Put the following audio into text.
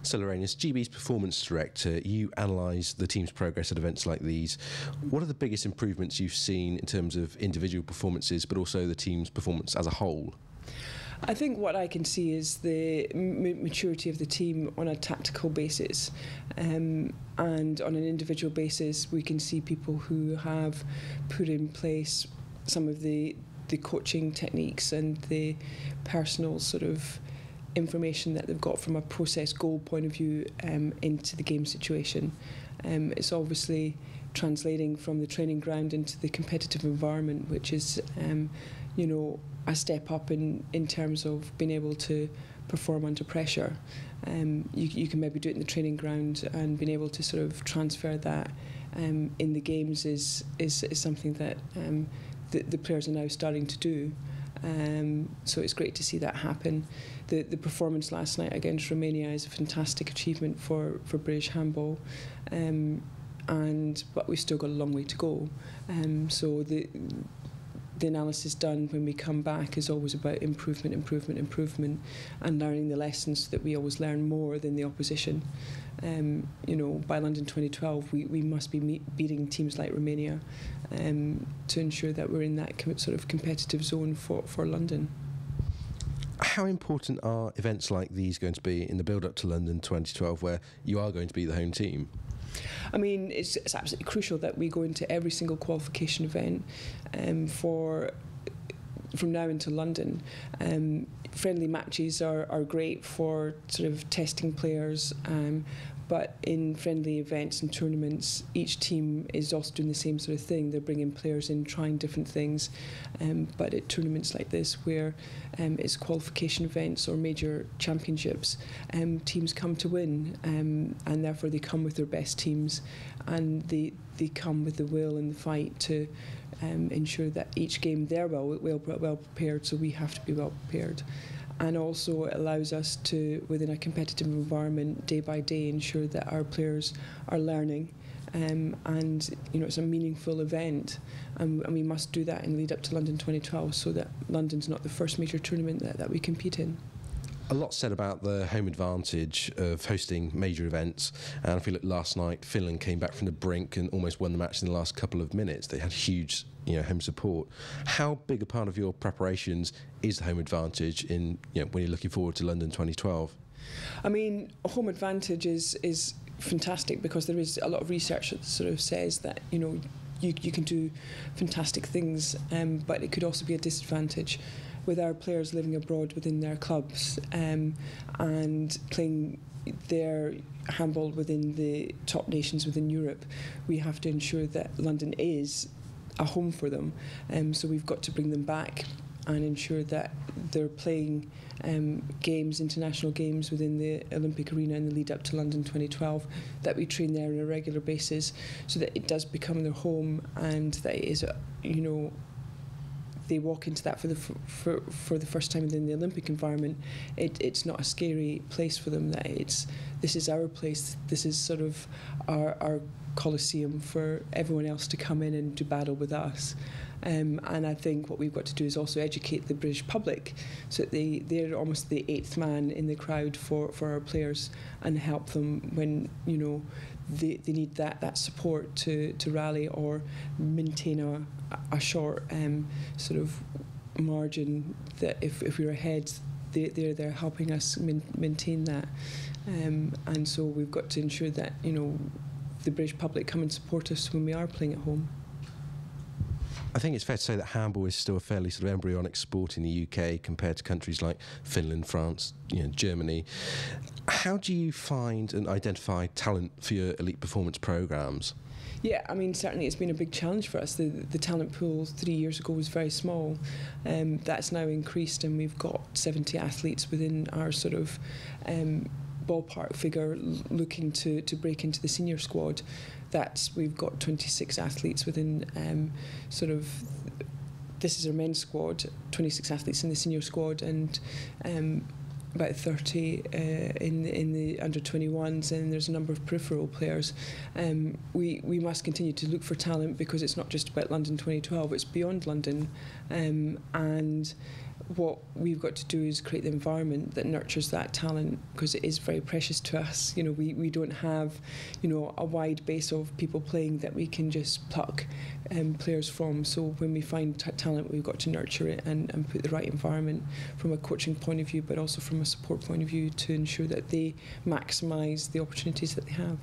So Lorraine, as GB's Performance Director, you analyse the team's progress at events like these. What are the biggest improvements you've seen in terms of individual performances, but also the team's performance as a whole? I think what I can see is the maturity of the team on a tactical basis, and on an individual basis we can see people who have put in place some of the coaching techniques and the personal sort of information that they've got from a process goal point of view into the game situation. It's obviously translating from the training ground into the competitive environment, which is a step up in terms of being able to perform under pressure. You can maybe do it in the training ground, and being able to sort of transfer that in the games is something that the players are now starting to do. So it's great to see that happen. The performance last night against Romania is a fantastic achievement for British Handball, but we've still got a long way to go. So the analysis done when we come back is always about improvement, and learning the lessons so that we always learn more than the opposition. By London 2012, we must be beating teams like Romania to ensure that we're in that sort of competitive zone for London. How important are events like these going to be in the build-up to London 2012, where you are going to be the home team? I mean, it's absolutely crucial that we go into every single qualification event from now into London. Friendly matches are great for sort of testing players, but in friendly events and tournaments, each team is also doing the same sort of thing. They're bringing players in, trying different things, but at tournaments like this, where it's qualification events or major championships, teams come to win, and therefore they come with their best teams, and they come with the will and the fight to ensure that each game they're well prepared, so we have to be well prepared. And also it allows us to, within a competitive environment, day by day, ensure that our players are learning, and it's a meaningful event, and we must do that in lead up to London 2012, so that London's not the first major tournament that we compete in. A lot said about the home advantage of hosting major events, and I feel like last night Finland came back from the brink and almost won the match in the last couple of minutes. They had huge home support. How big a part of your preparations is the home advantage in when you're looking forward to London 2012? I mean, home advantage is fantastic, because there is a lot of research that sort of says that you can do fantastic things, but it could also be a disadvantage with our players living abroad within their clubs, and playing their handball within the top nations within Europe. We have to ensure that London is a home for them, so we've got to bring them back and ensure that they're playing games, international games within the Olympic arena in the lead up to London 2012, that we train there on a regular basis, so that it does become their home, and that it is they walk into that for the first time within the Olympic environment. It's not a scary place for them, that this is our place, this is sort of our Colosseum for everyone else to come in and do battle with us. And I think what we've got to do is also educate the British public, so that they're almost the eighth man in the crowd for our players, and help them when they need that support to rally or maintain a short sort of margin, that if we're ahead, they're there helping us maintain that. And so we've got to ensure that the British public come and support us when we are playing at home. I think it's fair to say that handball is still a fairly sort of embryonic sport in the UK compared to countries like Finland, France, Germany. How do you find and identify talent for your elite performance programmes? Yeah, I mean, certainly it's been a big challenge for us. The talent pool 3 years ago was very small. That's now increased, and we've got 70 athletes within our sort of ballpark figure looking to break into the senior squad. We've got 26 athletes within this is our men's squad, 26 athletes in the senior squad, and about 30 in the under 21s, and there's a number of peripheral players. We must continue to look for talent, because it's not just about London 2012, it's beyond London, and what we've got to do is create the environment that nurtures that talent, because it is very precious to us. You know, we don't have, you know, a wide base of people playing that we can just pluck players from. So when we find talent, we've got to nurture it and put the right environment from a coaching point of view, but also from a support point of view, to ensure that they maximise the opportunities that they have.